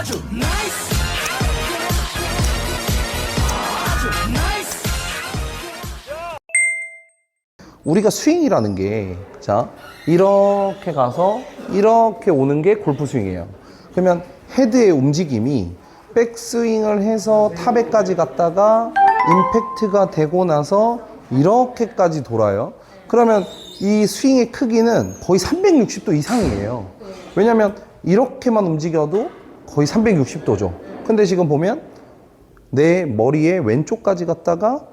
아주 나이스. 아주 나이스. 우리가 스윙이라는 게, 자, 이렇게 가서 이렇게 오는 게 골프 스윙이에요. 그러면 헤드의 움직임이 백스윙을 해서 탑에까지 갔다가 임팩트가 되고 나서 이렇게까지 돌아요. 그러면 이 스윙의 크기는 거의 360도 이상이에요. 왜냐면 이렇게만 움직여도 거의 360도죠. 근데 지금 보면 내 머리의 왼쪽까지 갔다가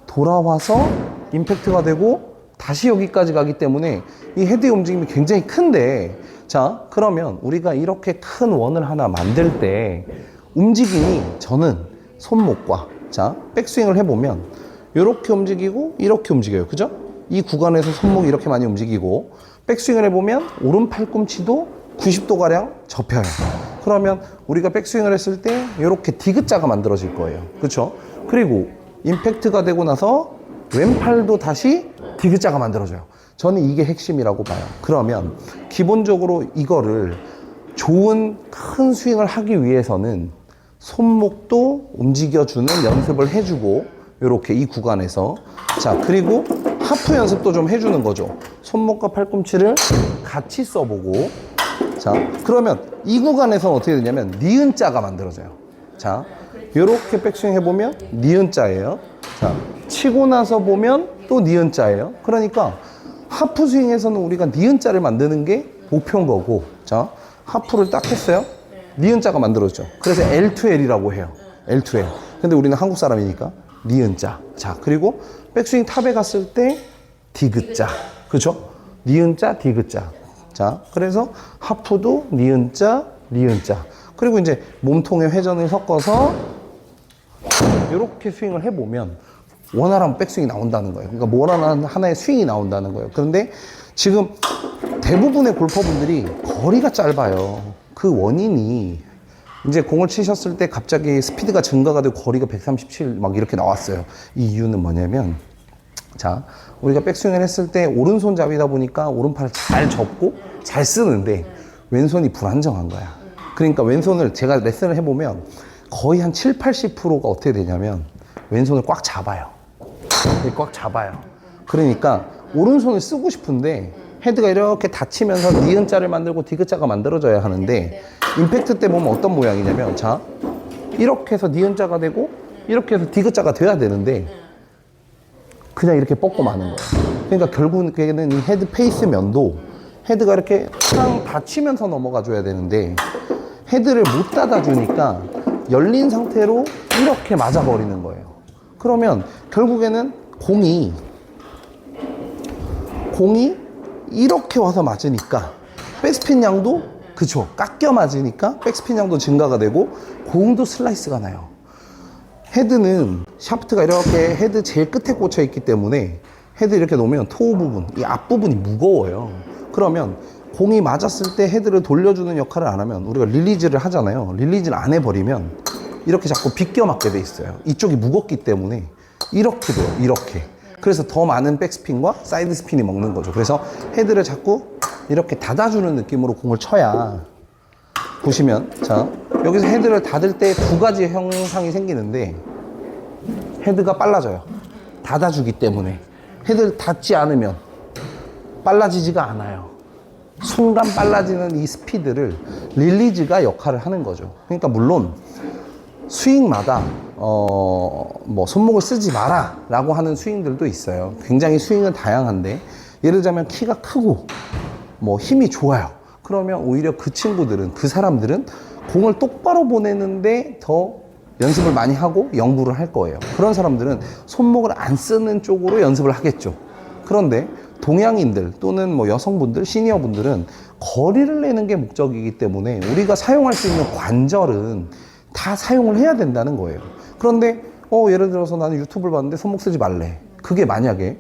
돌아와서 임팩트가 되고 다시 여기까지 가기 때문에 이 헤드의 움직임이 굉장히 큰데, 자, 그러면 우리가 이렇게 큰 원을 하나 만들 때 움직임이, 저는 손목과, 자, 백스윙을 해보면 이렇게 움직이고 이렇게 움직여요. 그죠? 이 구간에서 손목이 이렇게 많이 움직이고, 백스윙을 해보면 오른 팔꿈치도 90도가량 접혀요. 그러면 우리가 백스윙을 했을 때 이렇게 디귿자가 만들어질 거예요. 그렇죠? 그리고 임팩트가 되고 나서 왼팔도 다시 디귿자가 만들어져요. 저는 이게 핵심이라고 봐요. 그러면 기본적으로 이거를 좋은 큰 스윙을 하기 위해서는 손목도 움직여주는 연습을 해주고, 이렇게 이 구간에서, 자, 그리고 하프 연습도 좀 해주는 거죠. 손목과 팔꿈치를 같이 써보고, 자, 그러면 이 구간에서는 어떻게 되냐면 니은 자가 만들어져요. 자, 이렇게 백스윙 해보면 니은 자예요. 자, 치고 나서 보면 또 니은 자예요. 그러니까 하프 스윙에서는 우리가 니은 자를 만드는 게 목표인 거고, 자, 하프를 딱 했어요. 니은 자가 만들어졌죠. 그래서 L2L이라고 해요. L2L. 근데 우리는 한국 사람이니까 니은 자. 자, 그리고 백스윙 탑에 갔을 때 디귿 자. 그렇죠? 니은 자, 디귿 자. 자, 그래서 하프도 니은 자, 니은 자. 그리고 이제 몸통의 회전을 섞어서 이렇게 스윙을 해보면 원활한 백스윙이 나온다는 거예요. 그러니까 원활한 하나의 스윙이 나온다는 거예요. 그런데 지금 대부분의 골퍼분들이 거리가 짧아요. 그 원인이, 이제 공을 치셨을 때 갑자기 스피드가 증가가 되고 거리가 137 막 이렇게 나왔어요. 이 이유는 뭐냐면, 자, 우리가 백스윙을 했을 때 오른손 잡이다 보니까 오른팔을 잘 접고 잘 쓰는데 왼손이 불안정한 거야. 그러니까 왼손을 제가 레슨을 해보면 거의 한 7, 80%가 어떻게 되냐면 왼손을 꽉 잡아요. 꽉 잡아요. 그러니까 오른손을 쓰고 싶은데 헤드가 이렇게 닫히면서 니은자를 만들고 디귿자가 만들어져야 하는데, 임팩트 때 보면 어떤 모양이냐면, 자, 이렇게 해서 니은자가 되고 이렇게 해서 디귿자가 돼야 되는데 그냥 이렇게 뻗고 마는 거예요. 그러니까 결국에는 이 헤드 페이스 면도 헤드가 이렇게 탕 닫히면서 넘어가 줘야 되는데 헤드를 못 닫아주니까 열린 상태로 이렇게 맞아버리는 거예요. 그러면 결국에는 공이 이렇게 와서 맞으니까 백스핀 양도, 그쵸, 깎여 맞으니까 백스핀 양도 증가가 되고 공도 슬라이스가 나요. 헤드는 샤프트가 이렇게 헤드 제일 끝에 꽂혀 있기 때문에 헤드 이렇게 놓으면 토우 부분, 이 앞부분이 무거워요. 그러면 공이 맞았을 때 헤드를 돌려주는 역할을 안 하면, 우리가 릴리즈를 하잖아요. 릴리즈를 안 해버리면 이렇게 자꾸 비껴 맞게 돼 있어요. 이쪽이 무겁기 때문에 이렇게 돼요. 이렇게. 그래서 더 많은 백스핀과 사이드 스핀이 먹는 거죠. 그래서 헤드를 자꾸 이렇게 닫아주는 느낌으로 공을 쳐야, 보시면, 자, 여기서 헤드를 닫을 때 두 가지 형상이 생기는데, 헤드가 빨라져요. 닫아주기 때문에. 헤드를 닫지 않으면 빨라지지가 않아요. 순간 빨라지는 이 스피드를 릴리즈가 역할을 하는 거죠. 그러니까 물론 스윙마다 뭐 손목을 쓰지 마라 라고 하는 스윙들도 있어요. 굉장히 스윙은 다양한데, 예를 들자면 키가 크고 뭐 힘이 좋아요. 그러면 오히려 그 친구들은, 그 사람들은 공을 똑바로 보내는데 더 연습을 많이 하고 연구를 할 거예요. 그런 사람들은 손목을 안 쓰는 쪽으로 연습을 하겠죠. 그런데 동양인들 또는 뭐 여성분들, 시니어분들은 거리를 내는 게 목적이기 때문에 우리가 사용할 수 있는 관절은 다 사용을 해야 된다는 거예요. 그런데 예를 들어서 나는 유튜브를 봤는데 손목 쓰지 말래. 그게 만약에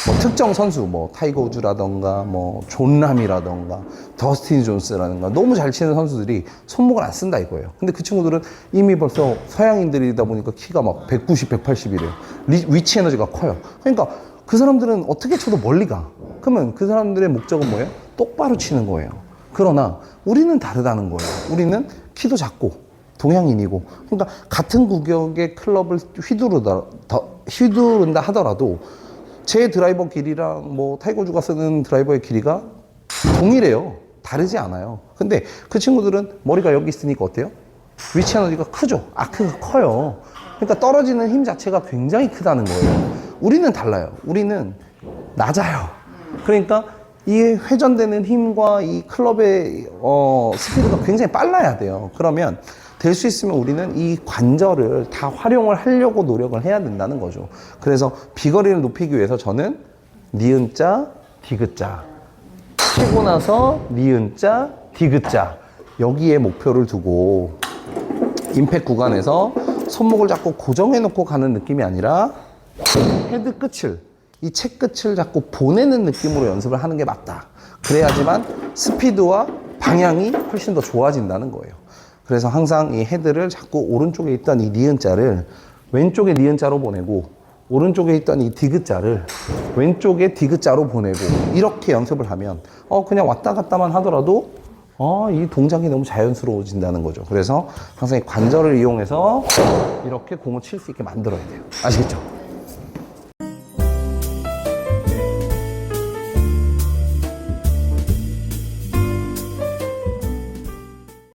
뭐 특정 선수, 뭐 타이거 우즈라던가 뭐 존 람이라던가 더스틴 존스라던가 너무 잘 치는 선수들이 손목을 안 쓴다 이거예요. 근데 그 친구들은 이미 벌써 서양인들이다 보니까 키가 막 190, 180이래요. 위치 에너지가 커요. 그러니까 그 사람들은 어떻게 쳐도 멀리 가. 그러면 그 사람들의 목적은 뭐예요? 똑바로 치는 거예요. 그러나 우리는 다르다는 거예요. 우리는 키도 작고 동양인이고. 그러니까 같은 구격의 클럽을 휘두른다 하더라도 제 드라이버 길이랑 뭐 타이거즈가 쓰는 드라이버의 길이가 동일해요. 다르지 않아요. 근데 그 친구들은 머리가 여기 있으니까 어때요? 위치 에너지가 크죠? 아크가 커요. 그러니까 떨어지는 힘 자체가 굉장히 크다는 거예요. 우리는 달라요. 우리는 낮아요. 그러니까 이 회전되는 힘과 이 클럽의 스피드가 굉장히 빨라야 돼요. 그러면 될 수 있으면 우리는 이 관절을 다 활용을 하려고 노력을 해야 된다는 거죠. 그래서 비거리를 높이기 위해서 저는 니은자, 디귿자 치고 나서 니은자, 디귿자 여기에 목표를 두고 임팩 구간에서 손목을 잡고 고정해 놓고 가는 느낌이 아니라 헤드 끝을, 이 채 끝을 자꾸 보내는 느낌으로 연습을 하는 게 맞다. 그래야지만 스피드와 방향이 훨씬 더 좋아진다는 거예요. 그래서 항상 이 헤드를 자꾸 오른쪽에 있던 이 니은자를 왼쪽에 니은자로 보내고 오른쪽에 있던 이 디귿자를 왼쪽에 디귿자로 보내고 이렇게 연습을 하면 그냥 왔다 갔다만 하더라도 이 동작이 너무 자연스러워진다는 거죠. 그래서 항상 이 관절을 이용해서 이렇게 공을 칠 수 있게 만들어야 돼요. 아시겠죠?